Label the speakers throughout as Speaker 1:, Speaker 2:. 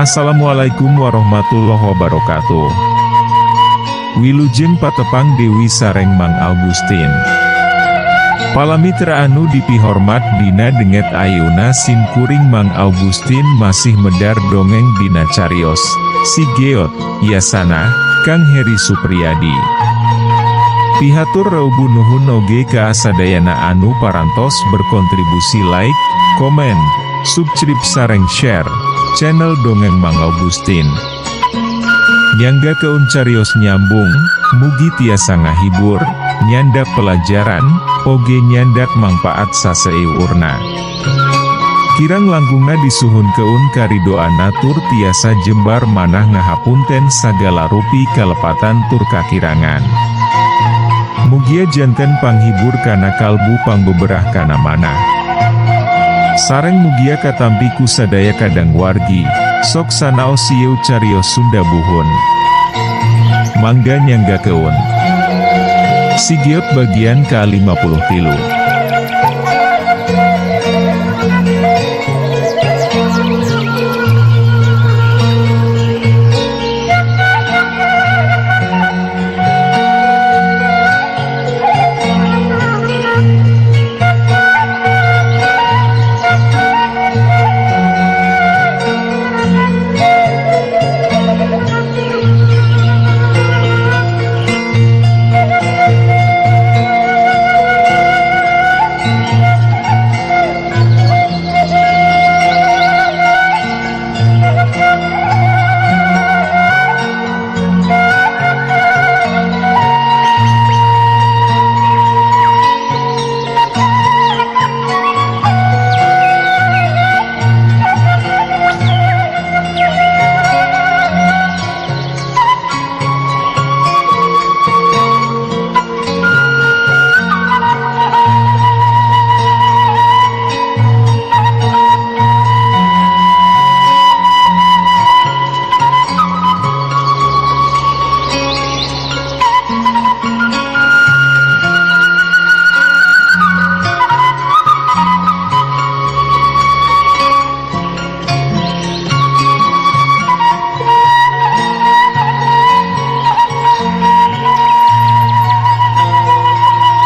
Speaker 1: Assalamualaikum warahmatullahi wabarakatuh. Wilujeng patepang Dewi sareng Mang Augustin. Palamitra anu dipihormat dina denget ayeuna simkuring Mang Augustin masih medar dongeng dina carios Si Geot, Yasana, Kang Heri Supriyadi. Pihatur reubu nuhun oge ka sadayana anu parantos berkontribusi like, komen, subscribe sareng share channel Dongeng Mang Augustin. Nyangga keun carios nyambung, mugi tiasa ngahibur, nyandak pelajaran, oge nyandak manfaat saseurna. Kirang langgungna disuhun keun karidoana tur tiasa jembar manah ngahapunten sagala rupi kalepatan tur kakirangan. Mugia janten panghibur kana kalbu pangbeberah kana manah. Sareng mugia katampi ku sadaya kadang wargi, sok sanaos sieu carios Sunda buhun. Mangga nyangga keun. Si Geot bagian ke-53.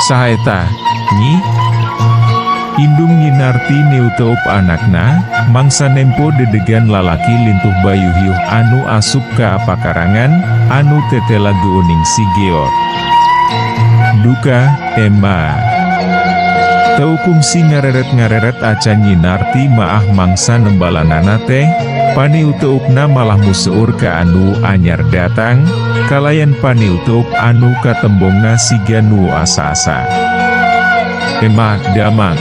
Speaker 1: Saeta, Nyi? Indung Nyinarti neuteup anakna, mangsa nempo dedegan lalaki lintuh bayu hiuh anu asup ka pakarangan, anu tetela geuning Si Geot. Duka, Emma. Teu kungsi ngareret-ngareret acan Nyinarti maah mangsa nembalanana teh, paniuteupna malah museur ka anu anyar datang, kalayan paniutup anu katembongna siga nu asa-asa. Emma damang.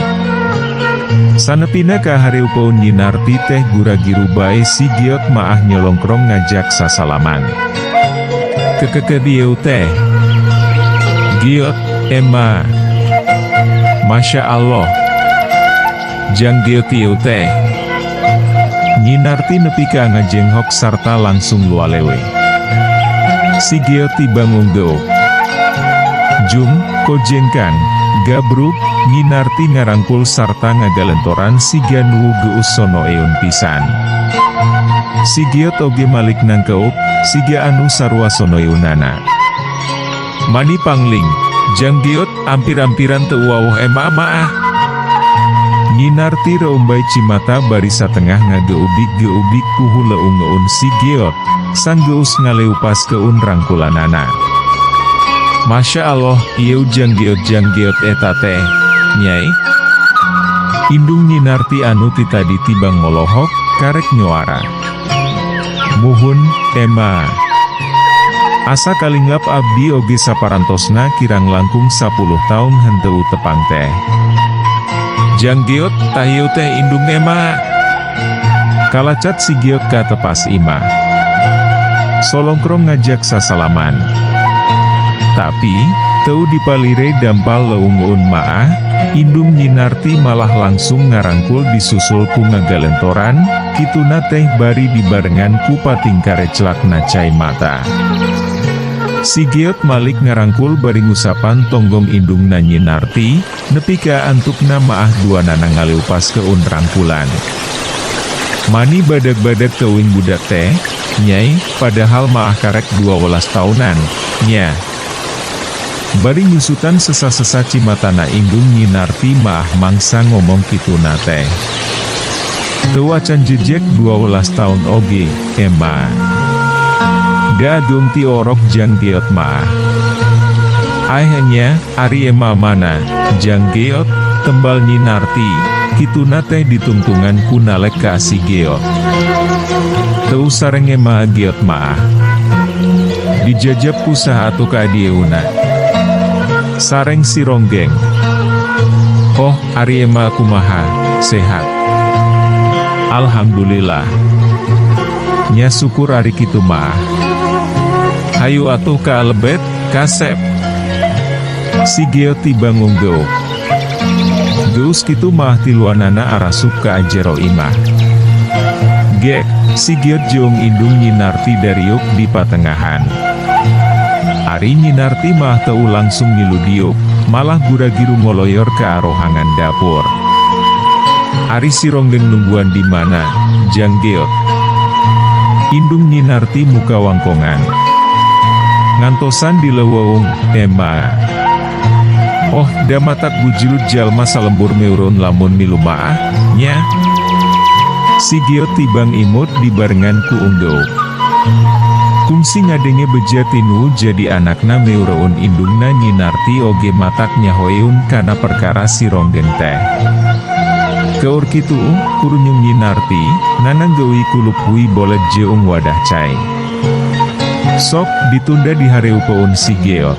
Speaker 1: Sanepina ka hareupeun Nyinarti teh gura-giru bae Si Geot maah nyolongkrong ngajak sasalaman. Kekeke dieu teh. Geot, Emma. Masya Allah. Jang Geot ieu teh. Nyinarti nepi ka ngajenghok sarta langsung lualewe. Si Geot tiba ngunggeuk. Jum, kojengkan, gabruk, Nyinarti ngarangkul sarta ngagalentoran siga nu geus sono eun pisan. Si Geot oge malik nangkeup, siga anu sarua sono eunana. Mani pangling, Jang Geot ampir-ampiran teu wawuh Emma maah. Nyinarti reumbai cimata bari satengah ngageubik-geubik puhu leung-leun Si Geot, sang geus ngaleupas keun rangkulanana. Masya Allah, ieu Jang Geot eta teh, Nyai. Indung Nyinarti anu ti tadi tibang molohok, karek nyoara. Muhun, Emma. Asa kalinggap abdi oge saparantosna kirang langkung 10 taun henteu tepang teh. Jang Geot, tahieu teh indung Emma. Kalacat Si Geot ka tepas imah. Solongkrong ngajak sasalaman. Tapi, teu dipalire dampal leung-leun maah, indung Nyinarti malah langsung ngarangkul disusul ku ngagalentoran, kituna teh bari dibarengan ku pating kareclakna cai mata. Si Geot malik ngarangkul bari ngusapan tonggong indungna Nyinarti, nepi ka antukna maah duanana ngaleupas keun rangkulan. Mani badak-badak teuing budak teh, nyai, padahal maah karek 12 tahunan, nya. Bari nyusutan sesa-sesa cimatana indung Nyi Narti maah mangsa ngomong kitu teh. Teu acan jejek 12 tahun oge, Emma. Dagung ti orok jang geot maah. Ayahnya, ari Emma mana, jang geot, tembal Nyi Narti, kituna teh ditungtungan ku nalek ka si geot. Teu sareng Emma geot maah. Dijajab ku saatu ka adieuna. Sareng si ronggeng. Oh, ari Emma kumaha, sehat. Alhamdulillah. Nya syukur ari kitu mah. Hayu atuh ka lebet, kasep. Si geot tiba ngunggeuk. Geus kitu mah tiluanana arasup ka ajero imah. Gek, si geot jeung indung Nyi Narti dariuk di patengahan. Ari Nyi Narti mah teu langsung ngilu diuk, malah gura-giru ngoloyor ke arohangan dapur. Ari si ronggeng nungguan di mana, jang geot. Indung Nyi Narti muka wangkongan. Ngantosan di leuweung, Emma. Oh, da matak bujilut jalma salembur meureun lamun milu maah, nya. Si geot tibang imut dibarengan ku unggeuk. Kungsi ngadenge beja tinu jadi anakna meureun indungna Nyi Narti oge matak nyahoeun kana perkara si ronggeng teh. Keur kitu, kurunyung Nyi Narti, nanang geui kulup hui bolet jeung wadah cai. Sok, ditunda di hareupeun si geot.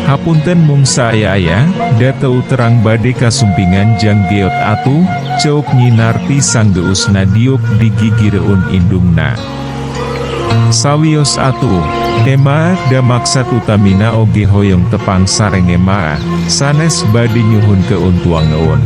Speaker 1: Hapunten mung saaya-aya, da teu terang bade kasumpingan jang geot atuh, ceuk Nyi Narti sanggeusna diuk digigireun indungna. Sawios atuh, Emma da maksat utamina oge hoyong tepang sareng Emma, sanes bade nyuhun keun tuangeun.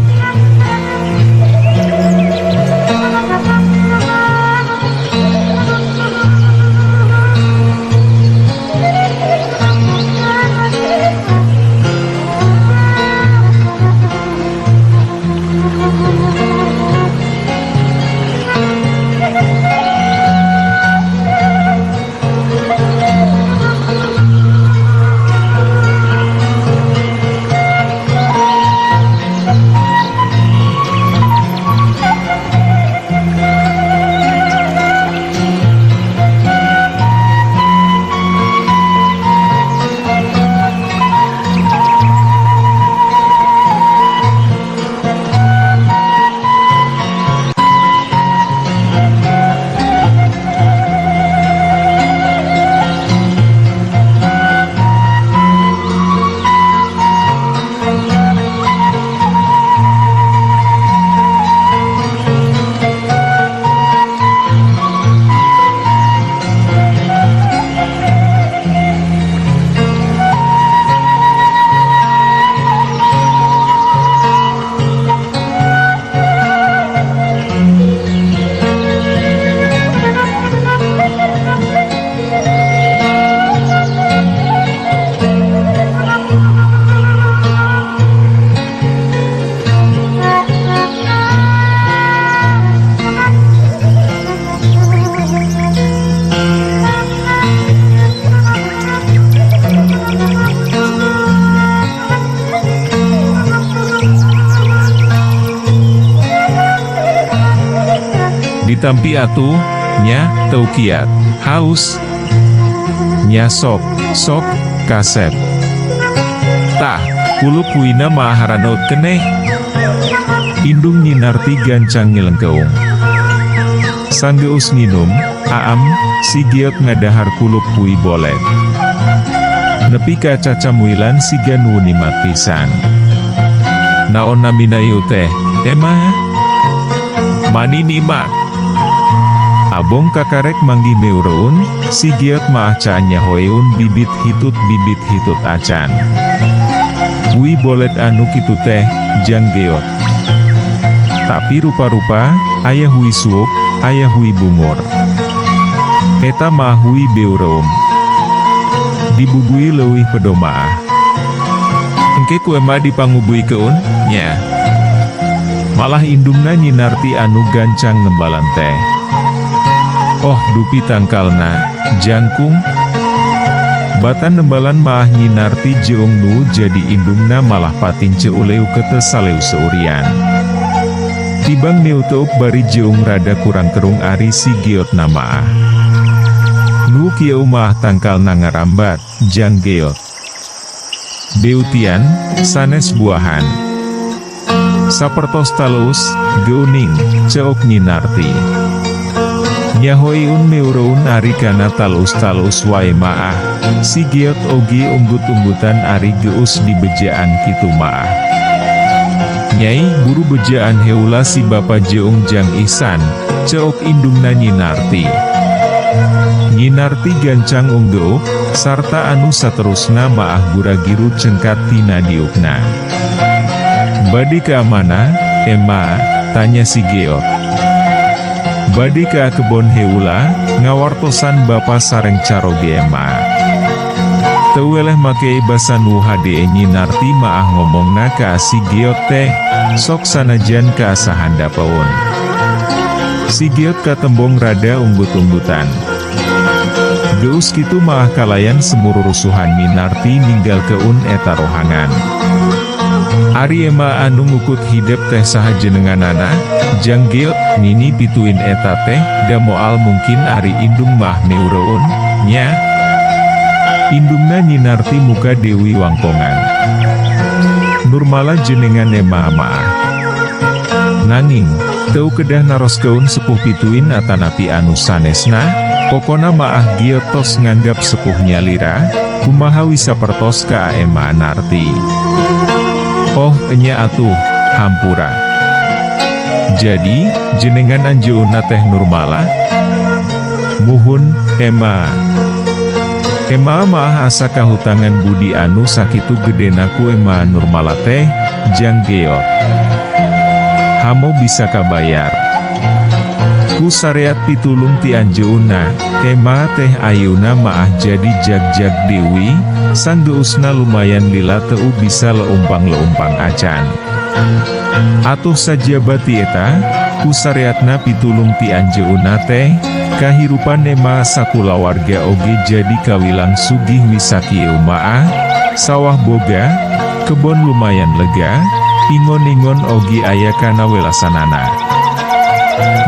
Speaker 1: Ditampi atuh, nya, teu kiat, haus. Nya sok, kasep. Tah, kulup puina maharanaut keneh. Indung Nyi Narti gancang ngilengkeung. Sanggeus nginum, aam, si geot ngadahar kulup pui bolet. Nepi ka cacamuilan si ganu nimat pisan. Naon namina ieu teh, Emma? Mani nimat. Abong kakarek manggi meureun, si geot maah caanya hoeun bibit hitut acan. Wi bolet anu kitu teh, jang geot. Tapi rupa-rupa, aya hui suuk, aya hui bungur. Eta mah hui beureum. Dibubui leuwih pedomaah. Engke ku Emma dipangubui keun, nya. Malah indungna Nyinarti anu gancang nembalan teh. Oh dupi tangkalna, jangkung. Batan nembalan maah Nyinarti jeong nu jadi indungna malah patin ceuleu kete saleu seurian. Tibang neuteuk bari jeong rada kurang kerung ari si Geot namaah. Nu kieu maah tangkalna ngarambat, jang Geot. Deutian, sanes buahan. Sapertos talus, geuning, ceok Nyinarti. Nyahoiun neuroun ari kana talus-talus wae maah, si Geot ogi unggut-unggutan ari geus di bejaan kitu maah. Nyai buru bejaan heula si Bapa jeong Jang Ihsan, ceok indungna Nyinarti. Nyinarti gancang unggeuk, sarta anu saterusna maah gura-giru cengkat tina diukna. Badi ka mana, Emma? Tanya si Geot. Badi ka kebon heula, ngawartosan Bapa sareng caroge Emma. Teu weleh make basa nu hade Nyinarti maah ngomongna ka si Geot teh, sok sanajan kaasahan dapaun. Si Geot katembong rada unggut-unggutan. Geus kitu maah kalayan semururusuhan Nyinarti ninggal keun eta rohangan. Ari Emma anu ngukut hidep teh saha jenenganana, jang Geot, nini pituin eta teh, da moal mungkin ari indung mah neuroun, nya. Indungna Nyinarti muka Dewi Wangkongan. Nurmala jenengan Emma maah. Nanging, teu kedah naroskeun sepuh pituin atanapi anu sanesna, pokona maah Geot tos nganggap sepuhnya lira, kumaha wisapertos ka Emma Narti. Oh, enya atuh, hampura. Jadi, jenengan anjeunna teh Nurmala? Muhun, Emma. Emma maah asa kahutangan budi anu sakitu gedena ku Emma Nurmala teh, jang Geot. Hamo bisa kabayar. Ku sareat pitulung ti anjeunna, Emma teh ayeuna maah jadi jag-jag dewi, sanggeusna lumayan lila teu bisa leumpang-leumpang acan. Atuh saja bati eta, ku sareatna pitulung ti anjeunna teh, kahirupan Emma sakulawarga oge jadi kawilang sugih wisakieu maah, sawah boga, kebon lumayan lega, ingon-ingon ogi aya kana welasanana.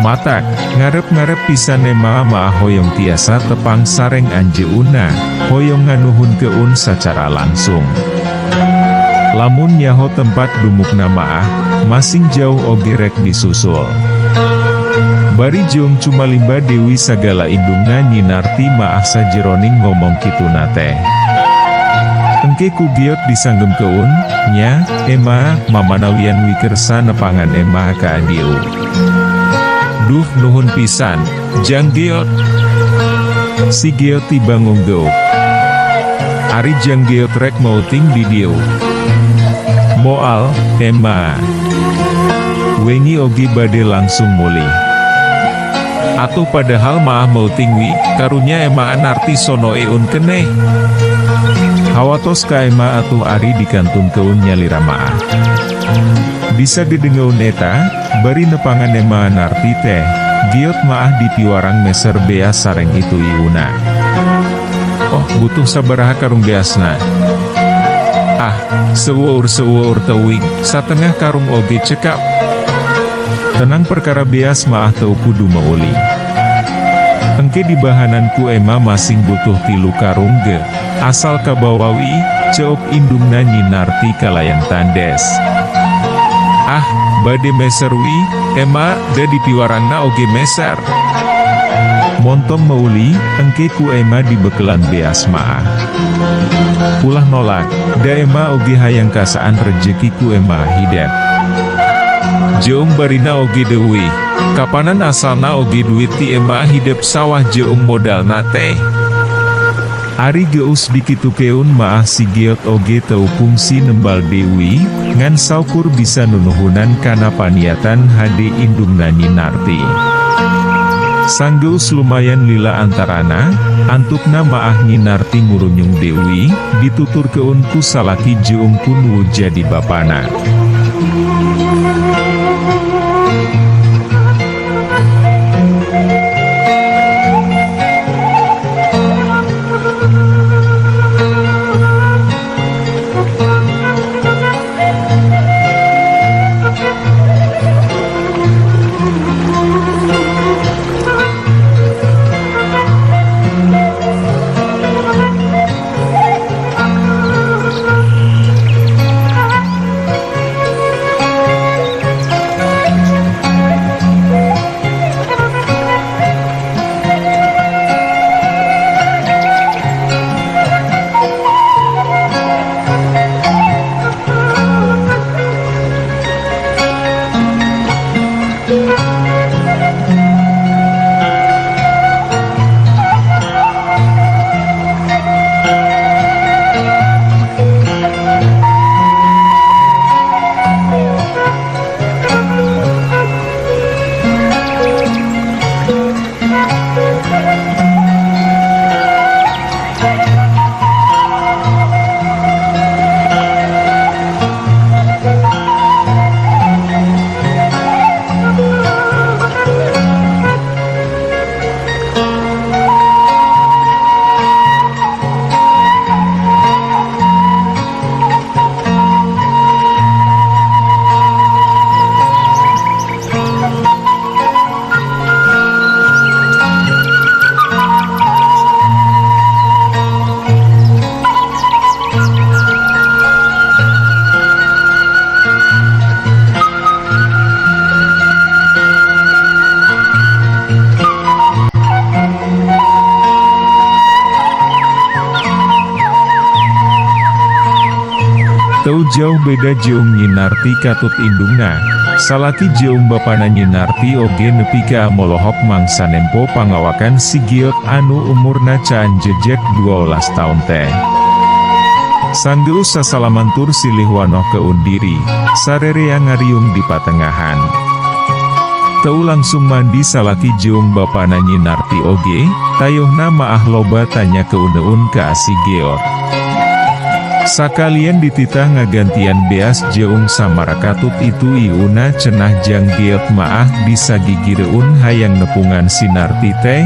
Speaker 1: Matak, ngarep-ngarep pisan Emma maah hoyong tiasa tepang sareng anjeunna, hoyong nganuhun keun sacara langsung. Lamun nyaho tempat dumukna maah, masing jauh oge rek disusul. Bari jeong cuma limba Dewi sagala indungna Nyinarti maah sajeroning ngomong kituna teh. Engke ku Geot disanggem keun, nya, Emma, mamanawian wikersa nepangan Emma ka adieu. Duh nuhun pisan, jang Geot. Si Geot tiba ngunggeuk. Ari jang Geot rek mauting di dieu. Moal, Emma. Wengi ogi bade langsung mulih. Atuh padahal maah mauting wi, karunya Emma Narti sono eun keneh. Hawatos ka Emma atuh ari dikantun keun nyalira maah. Bisa didengeun eta, bari nepangan Emma Narti teh, Geot maah dipiwarang meser bea sareng itu iuna. Oh, butuh sabaraha karung beasna. Ah, seueur-seueur teuing, satengah karung oge cekap. Tenang perkara beas maah teu kudu meuli. Engke di bahananku Emma masing butuh 3 karung ge, asal kabawawi, ceok indungna Nyinarti kalayan tandes. Ah, bade meser wi, Emma, da dipiwarangna oge meser. Montong meuli, engke ku Emma dibekelan beas maah. Ulah nolak, da Emma oge hayang kasaan rejeki ku Emma hidep. Jeong barina oge deui, kapanan asalna oge duit ti Emma hidep sawah jeong modalna teh. Ari geus dikitu keun maah si Geot oge teu fungsi nembal Dewi, ngan saukur bisa nunuhunan kana paniatan hade indungna Nyinarti. Sanggeus lumayan lila antarana, antukna maah Nyinarti ngurunyung Dewi, ditutur keun ku salaki jeung ku nu jadi bapana. Teu jauh beda jeung Nyinarti katut indungna, salaki jeung bapana Nyinarti oge nepi ka molohok mangsa nempo pangawakan si Giot anu umurna can jejek 12 taun teh. Sanggeus sasalamantur silih wanoh keundiri, sarerea ngariung di patengahan. Teu langsung mandi salaki jeung bapana Nyinarti oge, tayuhna maah loba tanya keun-eun ka si Giot. Sakalian dititah ngagantian beas jeung samarakatut itu iuna cenah jang Giot maah bisa gigireun hayang nepungan si Narti teh,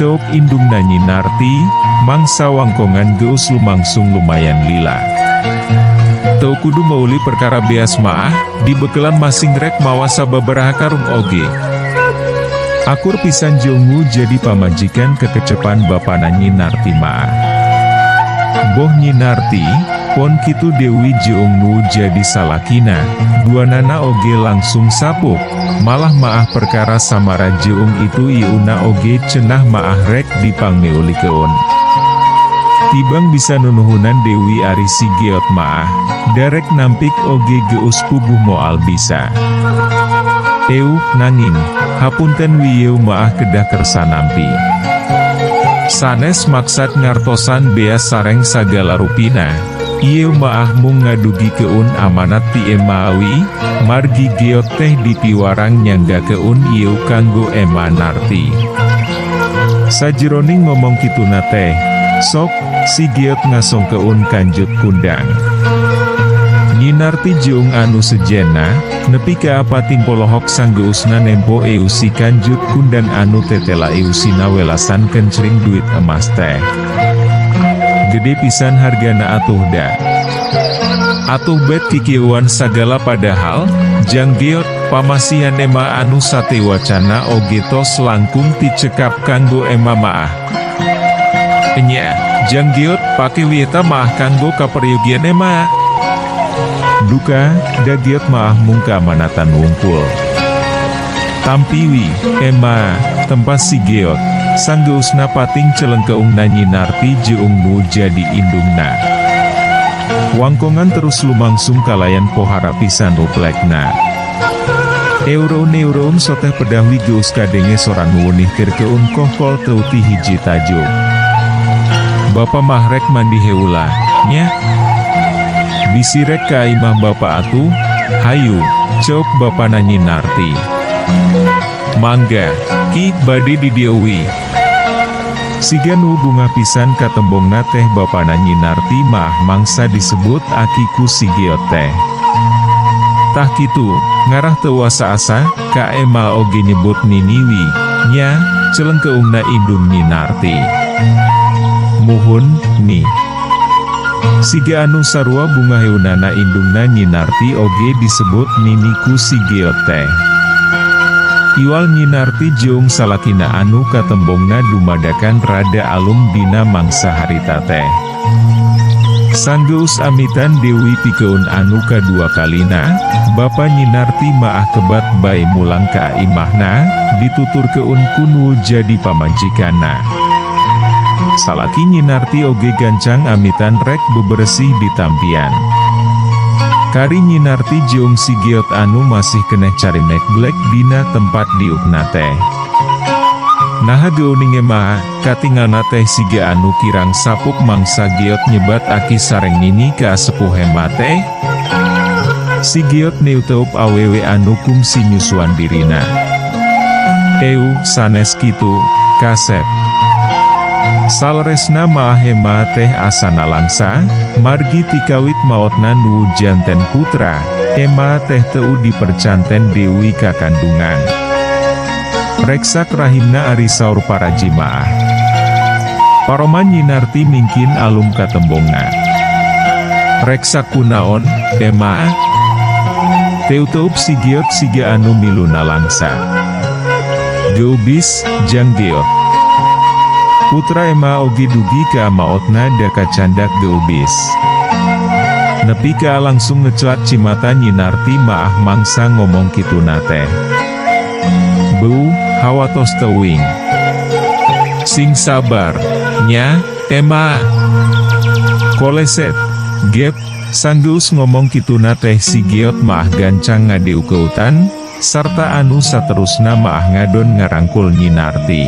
Speaker 1: cok indungna Nyinarti, mangsa wangkongan geus lumangsung lumayan lila. Teu kudu meuli perkara beas maah, dibekelan masing rek mawa sababaraha karung oge. Akur pisan jongu jadi pamajikan kekecepan bapana Nyinarti maah. Boh Nyinarti, pon kitu Dewi jeung nu jadi salakina, duanana oge langsung sapuk, malah maah perkara samara jeung itu iuna oge cenah maah rek dipangmeulikeun. Tibang bisa nunuhunan Dewi ari si Giot maah, darek nampik oge geus puguh moal bisa. Nanging, hapunten wiyeu maah kedah kersa nampi. Sanes maksad ngartosan beas sareng sagala rupina, ieu maah mung ngadugi keun amanat ti Emawi, margi Giot teh dipiwarang nyangga keun ieu kanggo Ema Narti. Sajeroning ngomong kituna teh, sok, si Giot ngasong keun kanjut kundang. Nyinarti jeung anu sejenna, nepi ka apating polohok sanggeusna nempo si kanjut kundang anu tetela eusina welasan kencring duit emas teh. Gede pisan hargana atuh da. Atuh bet kikieuan sagala padahal, jang Giot, pamasihan Ema anu sate wacana oge tos langkung ticekap kanggo Ema maah. Enya, jang Giot, pake wieta maah kanggo kaperyogian Ema. Duka, da Giot maah mung keamanatan wungkul. Tampiwi, Ema, tempas si Giot, sanggeusna pating celengkeungna Nyinarti jeung nu jadi indungna. Wangkongan terus lumangsung kalayan pohara pisan uplekna. Euron soteh pedahwi geus kadenge soran wunih keur keun kohkol teu ti hiji tajuk. Bapa mahrek mandi heula, nya. Bisirek ka imah bapa atuh, hayu, cok bapana Nyinarti. Mangga, ki bade didieui. Siga nu bunga pisan katembongna teh bapana Nyinarti mah mangsa disebut akiku si Giot teh. Tah kitu, ngarah teu asa-asa, ka Ema oge nyebut Niniwi, nya, celengkeungna indung Nyinarti. Muhun, ni. Siga anu sarua bunga heunana indungna Nyinarti oge disebut Nini ku si Giot teh. Iwal Nyinarti jeung salakina anu katembongna dumadakan rada alum dina mangsa harita teh. Sanggeus amitan Dewi pikeun anu kadua kalina, bapa Nyinarti maah kebat bae mulang ka imahna, dituturkeun kunu jadi pamajikanna. Salaki Nyinarti oge gancang amitan rek bebersih di tampian. Kari Nyinarti jeung si Giot anu masih keneh carimek blek dina tempat diukna teh. Naha geuning Ema, katingalna teh siga anu kirang sapuk mangsa Giot nyebat aki sareng Nini ka sepuh Ema teh. Si Giot neuteup awewe anu kungsi nyusuan dirina. Sanes kitu, kasep. Saleresna maah Ema teh asana langsa, margi tikawit maotna nu janten putra, Ema teh teu dipercanten Dewi kakandungan. Reksak rahimna ari saur para jimaah. Paroman Nyinarti mingkin alum katembongna. Reksak kunaon, Ema? Teu-teup si Giot siga anu miluna langsa. Geubis, jang Giot. Putra Ema oge dugi ka maotna da kacandak geubis. Nepi ka langsung ngeclat cimata Nyinarti maah mangsa ngomong kituna teh. Beu, hawatos teuing. Sing sabar, nya, Ema. Koleset, gep, Sanggeus ngomong kituna teh si Giot maah gancang ngadeukeuttan, sarta anu saterusna maah ngadon ngarangkul Nyi Narti.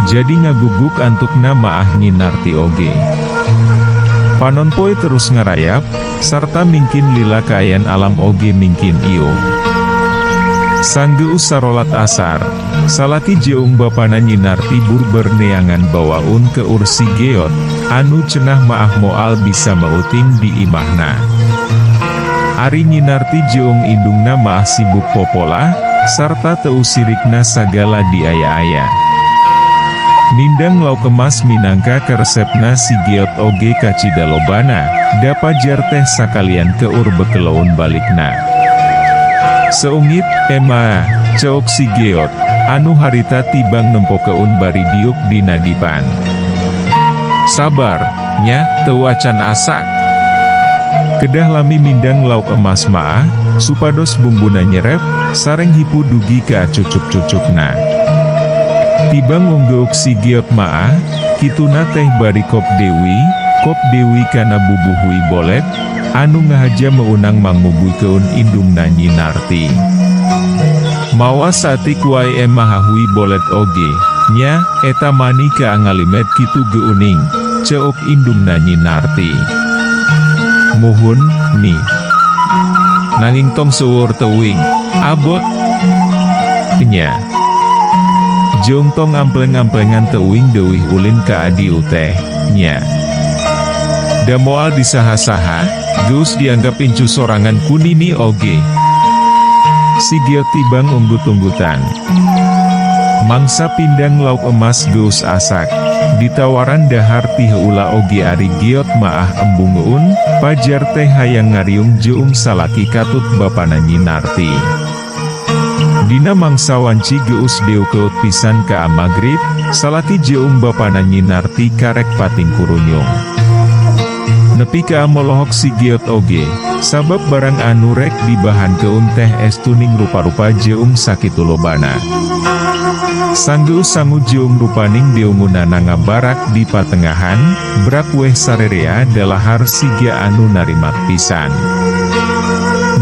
Speaker 1: Jadi ngaguguk antukna maah Nyi Narti oge. Panonpoe terus ngarayap, sarta mingkin lila kaayaan alam oge mingkin ieu. Sanggeus sarolat asar, salaki jeung bapana Nyi Narti burber neangan bawaun ke ursi Giot, anu cenah maah moal bisa meuting di imahna. Ari Nyi Narti jeung indungna maah sibuk popola, sarta teu sirikna sagala diaya-aya. Nindang lauk kemas minangka keresepna si Giot oge kacidalobana, dapajar teh sakalian keur bekelaun balikna. Seungit, Emma, ceuk si Giot, anu harita tibang nempokeun bari diuk dina dipan. Sabar, nya, teu acan asak. Kedah lami mindang lauk emas maah, supados bumbuna nyerep, sareng hipu dugi ka cucuk-cucukna. Tibang nggeuk si Giot maah, kituna teh bari kop dewi kana bubuhui bolet, anu ngahaja meunang mangmubuikeun indungna Nyi Narti. Mawa satik wae emahahui bolet oge, nya, eta mani kaangalimet kitu geuning, ceuk indungna Nyi Narti. Muhun, Ni. Nanging tong seueur teuing, abot. Nya. Jong tong ampleng-amplengan teuing deuwih ulin ka adiu teh, nya. Da moal disaha-saha, geus dianggap incu sorangan kunini oge. Si Giot tibang unggut-unggutan. Mangsa pindang lauk emas geus asak, ditawaran dahar ti heula oge ari Giot maah embungeun, pajar teh hayang ngariung jeung salaki katut bapana Nyi Narti. Dina mangsa wanci geus deukeut pisan ka magrib, salaki jeung bapana Nyi Narti karek pating kurunyung. Nepi ka molohok si Giot oge, sabab barang anu rek dibahan keun teh estuning rupa-rupa jeung sakitu lobana. Sanggeus sangu jeung rupaning deungunana ngabarak di patengahan, brak weh sarerea dalahar siga anu narimat pisan.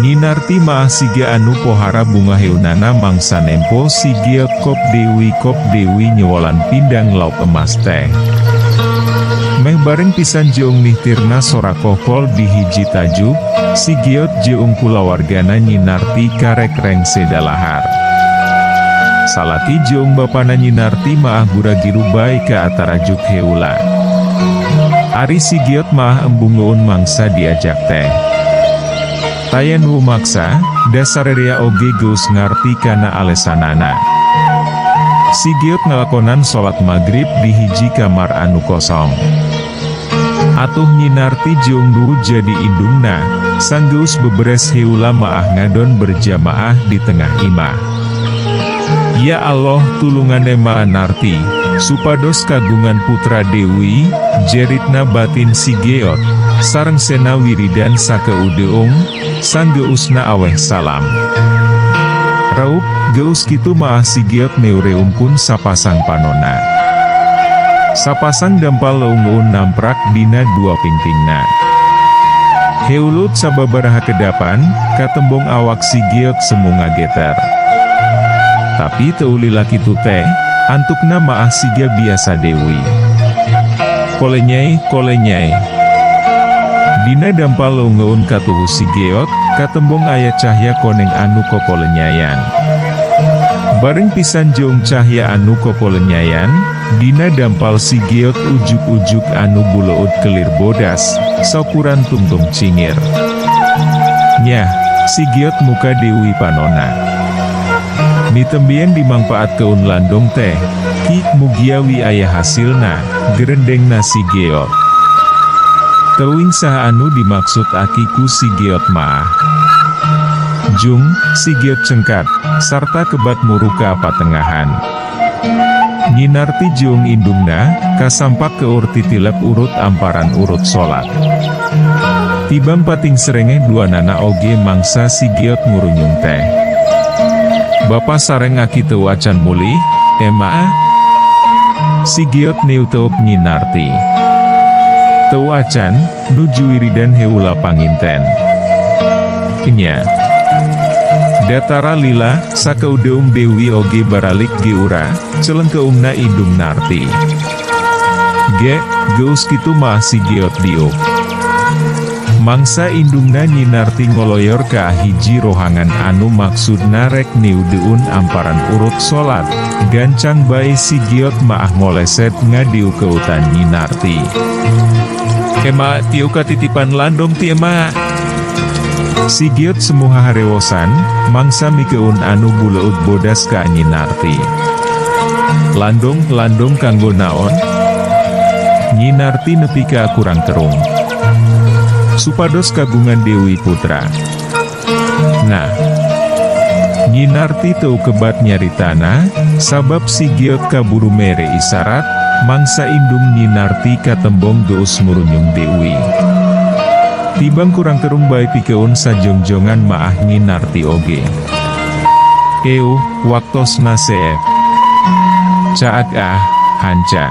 Speaker 1: Nyi Narti maah siga anu pohara bunga heunana mangsa nempo si Giot kop dewi nyewalan pindang lauk emas teh. Meh bareng pisan jeung nihtirna sora kokol di hiji tajuk, si Giot jeung kulawargana Nyi Narti karek rengse dalahar. Salaki jeung bapana Nyi Narti maah gura-giru bae ka atarajuk heula. Ari si Giot maah embungeun mangsa diajak teh. Tayan nu maksa, dasarerea oge geus ngarti kana alesanana. Si Geot ngalakonan sholat maghrib di hiji kamar anu kosong. Atuh Nyinarti jeung Nuru jadi indungna, sanggeus beberes heula maah ngadon berjamaah di tengah imah. Ya Allah tulungan Maah Narti, supados kagungan putra Dewi, jeritna batin si Geot, sareng sena wiridan sakeudeung, sanggeusna aweh salam. Raup, geus kitu maah si Geot neureumpun sapasang panona. Sapasang dampal leunggeun namprak dina dua pingpingna. Heulut sababaraha kedapan, katembong awak si Geot semu ngageter. Tapi teu lila kitu teh, antukna maah siga biasa Dewi. Kolenyai. Dina dampal leunggeun katuhu si Geot, katembong aya cahya koneng anu kokolenyayan. Bareng pisan jeung cahya anu kokolenyayan, dina dampal si Geot ujuk-ujuk anu buleud kelir bodas, saukuran tungtung cingir. Nyah, si Geot muka Dewi panona. Mitembien dimangpaatkeun landong teh, ki mugiawi aya hasilna, gerendengna si Geot. Teuing saha anu dimaksud akiku si Geot maah. Jung, si Geot cengkat, sarta kebat muruka patengahan. Nyinarti jeung indungna, kasampak keur titilep urut amparan urut salat. Tibang pating serengeh duanana oge mangsa si Geot ngurunyung teh. Bapa sareng aki teu acan mulih, Maah? Si Geot neuteuk Nyinarti. Teu acan, nuju wiridan heula panginten. Nya. Datara lila, sakeudeung Dewi oge baralik diura, celengkeungna indung Narti. Geus kitu mah si Geot diuk. Mangsa indungna Nyinarti ngoloyor ka hiji rohangan anu maksudna rek niudeun amparan urut salat, gancang bae si Geot maah ngoleset ngadiu keutan Nyinarti. Ema tiu katitipan landong ti Ema. Si Geot semuha harewosan, mangsa mikeun anu buleud bodas ka Nyinarti. Landong kanggo naon? Nyinarti nepi ka kurang terung. Supados kagungan Dewi putra. Nah, Nyinarti teu kebat nyaritana, sabab si Geot kaburu mere isarat, mangsa indung Nyinarti katembong geus ngurunyung Dewi. Tibang kurang terung bae pikeun sajongjongan maah Nyinarti oge. Waktosna seep. Caak hanca.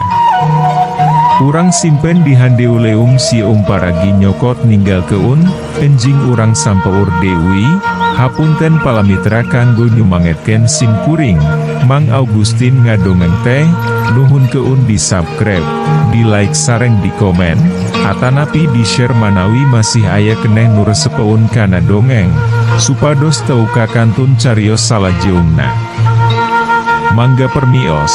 Speaker 1: Urang simpen di handeuleum si paragi nyokot ninggal keun, enjing urang sampeur Dewi, hapunten palamitra kanggo nyumangetken sim kuring, Mang Augustin ngadongeng teh, nuhun keun di subscribe, di like sareng di komen, atanapi di share manawi masih aya keneh nuresepeun kana dongeng, supados teu kakantun carios salajeungna. Mangga permios.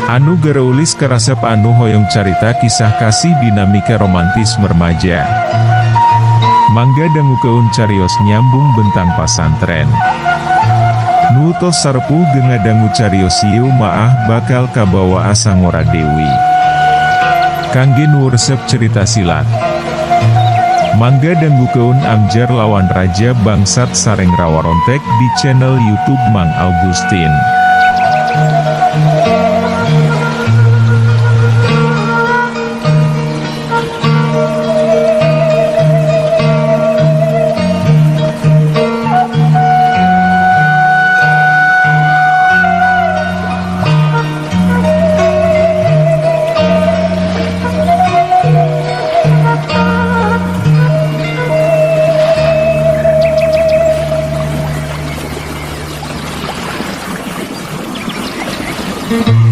Speaker 1: Anu gereulis karasep anu hoyong carita kisah kasih dinamika romantis remaja. Mangga dangukeun carios nyambung bentang pasantren. Nu tos sarpuh gengadangu carios ieu maah bakal kabawa asa ngora Dewi. Kangge nu resep cerita silat. Mangga dangukeun amjar lawan Raja Bangsat sareng rawarontek di channel YouTube Mang Augustin.
Speaker 2: Thank you.